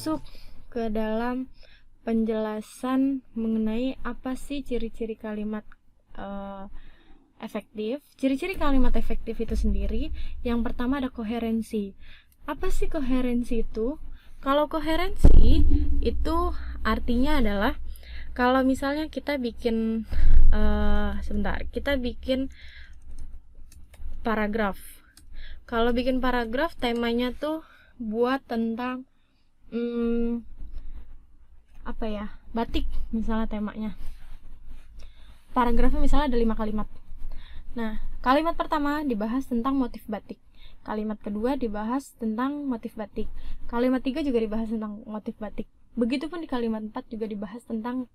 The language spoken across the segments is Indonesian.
masuk ke dalam penjelasan mengenai apa sih ciri-ciri kalimat efektif. Ciri-ciri kalimat efektif itu sendiri, yang pertama ada koherensi. Apa sih koherensi itu? Kalau koherensi itu artinya adalah kalau misalnya kita bikin kita bikin paragraf. Kalau bikin paragraf temanya tuh buat tentang batik misalnya temanya. Paragrafnya misalnya ada 5 kalimat. Nah, kalimat pertama dibahas tentang motif batik. Kalimat kedua dibahas tentang motif batik. Kalimat 3 juga dibahas tentang motif batik. Begitupun di kalimat 4 juga dibahas tentang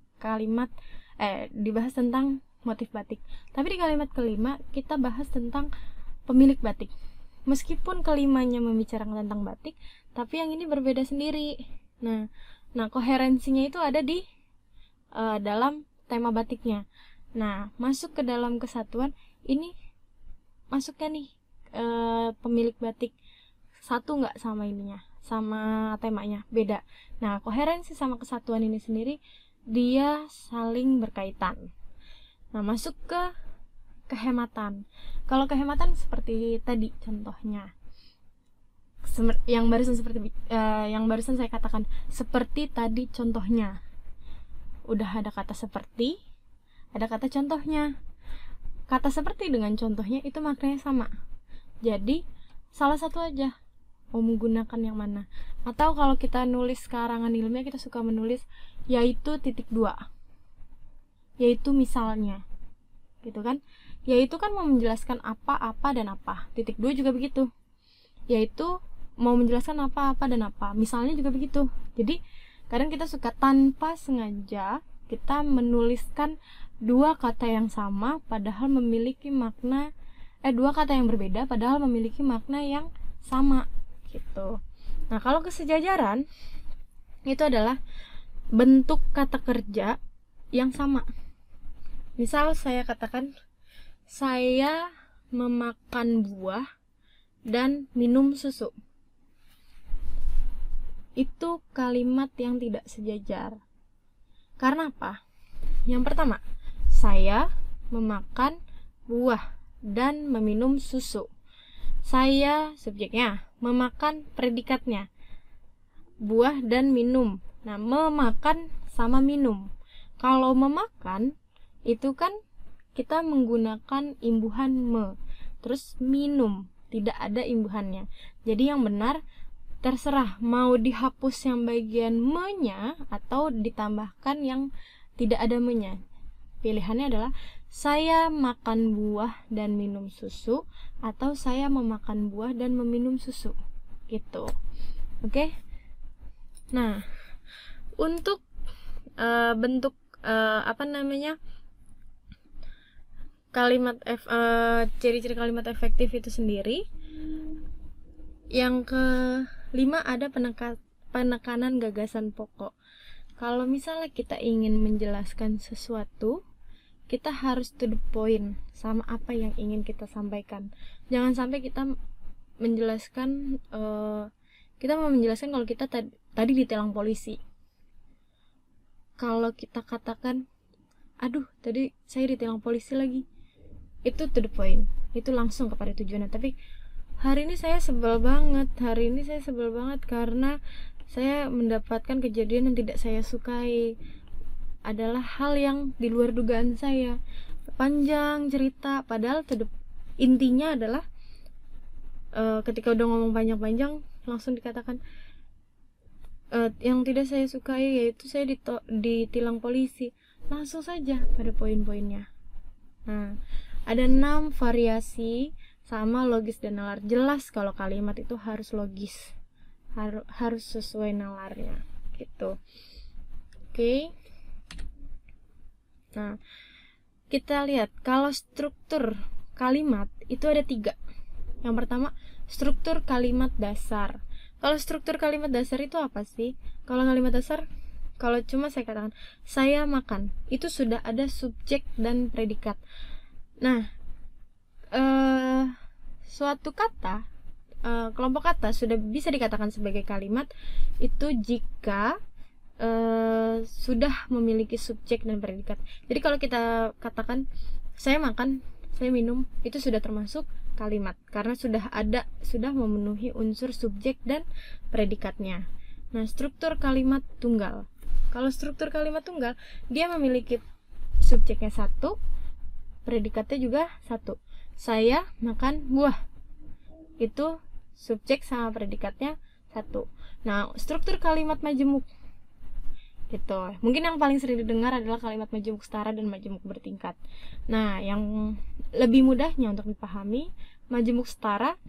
motif batik. Tapi di kalimat kelima kita bahas tentang pemilik batik. Meskipun kelimanya membicarakan tentang batik, tapi yang ini berbeda sendiri. Nah, koherensinya itu ada di dalam tema batiknya. Nah, masuk ke dalam kesatuan ini masuknya nih pemilik batik satu nggak sama ininya, sama temanya beda. Nah, koherensi sama kesatuan ini sendiri dia saling berkaitan. Nah, masuk ke kehematan. Kalau kehematan seperti tadi contohnya, yang barusan saya katakan, seperti tadi contohnya, udah ada kata seperti, ada kata contohnya. Kata seperti dengan contohnya itu maknanya sama. Jadi salah satu aja mau menggunakan yang mana. Atau kalau kita nulis karangan ilmiah, kita suka menulis yaitu .2, yaitu misalnya, gitu kan. Yaitu kan mau menjelaskan apa dan apa. .2 juga begitu, yaitu mau menjelaskan apa dan apa. Misalnya juga begitu. Jadi kadang kita suka tanpa sengaja kita menuliskan dua kata yang sama padahal memiliki makna dua kata yang berbeda padahal memiliki makna yang sama gitu. Nah, kalau kesejajaran itu adalah bentuk kata kerja yang sama. Misal saya katakan saya memakan buah dan minum susu. Itu kalimat yang tidak sejajar. Karena apa? Yang pertama, saya memakan buah dan meminum susu. Saya subjeknya, memakan predikatnya, buah dan minum. Nah, memakan sama minum. Kalau memakan itu kan kita menggunakan imbuhan me, terus minum tidak ada imbuhannya. Jadi yang benar terserah mau dihapus yang bagian me-nya atau ditambahkan yang tidak ada me-nya. Pilihannya adalah saya makan buah dan minum susu atau saya memakan buah dan meminum susu gitu. Oke? Nah, untuk bentuk ciri-ciri kalimat efektif itu sendiri, yang kelima ada penekanan gagasan pokok. Kalau misalnya kita ingin menjelaskan sesuatu, kita harus to the point sama apa yang ingin kita sampaikan. Jangan sampai kita menjelaskan mau menjelaskan kalau kita tadi ditilang polisi. Kalau kita katakan, aduh tadi saya ditilang polisi lagi, itu to the point, itu langsung kepada tujuannya. Tapi hari ini saya sebel banget karena saya mendapatkan kejadian yang tidak saya sukai, adalah hal yang di luar dugaan saya. Panjang cerita, padahal intinya adalah ketika udah ngomong panjang-panjang langsung dikatakan yang tidak saya sukai yaitu saya ditilang polisi. Langsung saja pada poin-poinnya. Nah, ada 6 variasi sama logis dan nalar. Jelas kalau kalimat itu harus logis, harus sesuai nalarnya gitu. Oke. Nah, kita lihat kalau struktur kalimat itu ada 3. Yang pertama, struktur kalimat dasar. Kalau struktur kalimat dasar itu apa sih? Kalau kalimat dasar, kalau cuma saya katakan saya makan, itu sudah ada subjek dan predikat. Nah, suatu kata kelompok kata sudah bisa dikatakan sebagai kalimat itu jika sudah memiliki subjek dan predikat. Jadi kalau kita katakan saya makan, saya minum, itu sudah termasuk kalimat karena sudah memenuhi unsur subjek dan predikatnya. Nah, struktur kalimat tunggal. Kalau struktur kalimat tunggal, dia memiliki subjeknya satu, predikatnya juga satu. Saya makan buah. Itu subjek sama predikatnya satu. Nah, struktur kalimat majemuk gitu. Mungkin yang paling sering didengar adalah kalimat majemuk setara dan majemuk bertingkat. Nah, yang lebih mudahnya untuk dipahami, majemuk setara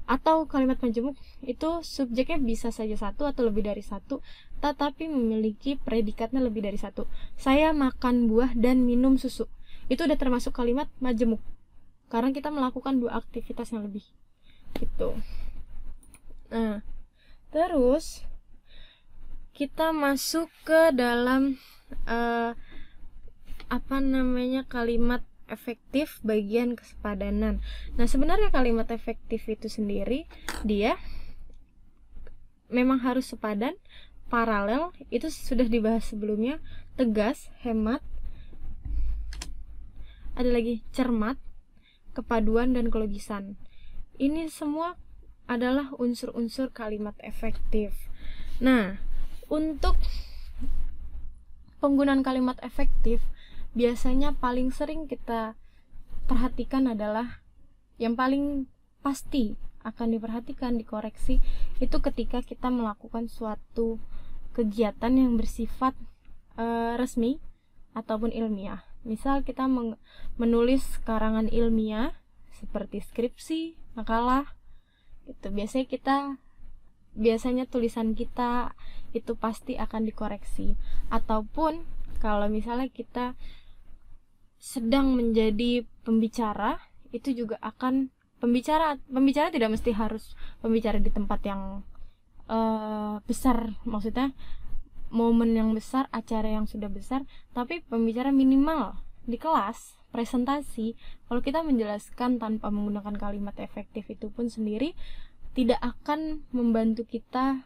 atau kalimat majemuk itu subjeknya bisa saja satu atau lebih dari satu, tetapi memiliki predikatnya lebih dari satu. Saya makan buah dan minum susu. Itu udah termasuk kalimat majemuk. Karena kita melakukan dua aktivitas yang lebih. Gitu. Nah, terus kita masuk ke dalam kalimat efektif bagian kesepadanan. Nah, sebenarnya kalimat efektif itu sendiri dia memang harus sepadan, paralel, itu sudah dibahas sebelumnya, tegas, hemat, ada lagi cermat, kepaduan, dan kelogisan. Ini semua adalah unsur-unsur kalimat efektif. Nah, untuk penggunaan kalimat efektif biasanya paling sering kita perhatikan adalah yang paling pasti akan diperhatikan, dikoreksi itu ketika kita melakukan suatu kegiatan yang bersifat resmi ataupun ilmiah. Misal kita menulis karangan ilmiah seperti skripsi, makalah, itu biasanya tulisan kita itu pasti akan dikoreksi. Ataupun kalau misalnya kita sedang menjadi pembicara, itu juga akan pembicara tidak mesti harus pembicara di tempat yang besar, maksudnya momen yang besar, acara yang sudah besar, tapi pembicara minimal di kelas presentasi, kalau kita menjelaskan tanpa menggunakan kalimat efektif itu pun sendiri tidak akan membantu kita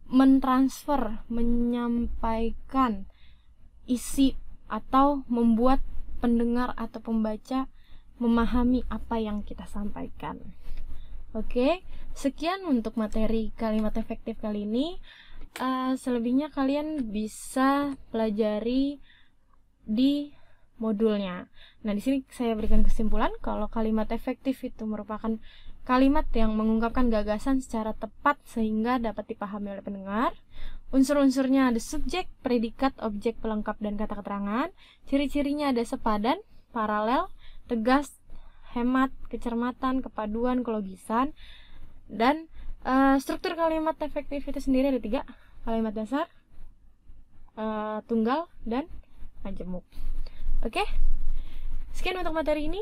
mentransfer, menyampaikan isi atau membuat pendengar atau pembaca memahami apa yang kita sampaikan. Oke, sekian untuk materi kalimat efektif kali ini. Selebihnya kalian bisa pelajari di modulnya. Nah, di sini saya berikan kesimpulan kalau kalimat efektif itu merupakan kalimat yang mengungkapkan gagasan secara tepat sehingga dapat dipahami oleh pendengar. Unsur-unsurnya ada subjek, predikat, objek pelengkap, dan kata keterangan. Ciri-cirinya ada sepadan, paralel, tegas, hemat, kecermatan, kepaduan, kelogisan. Dan struktur kalimat efektif itu sendiri ada 3, kalimat dasar, tunggal, dan majemuk. Oke, sekian untuk materi ini.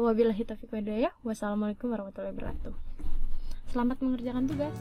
Wabillahi taufiq wal hidayah. Wassalamualaikum warahmatullahi wabarakatuh. Selamat mengerjakan tugas.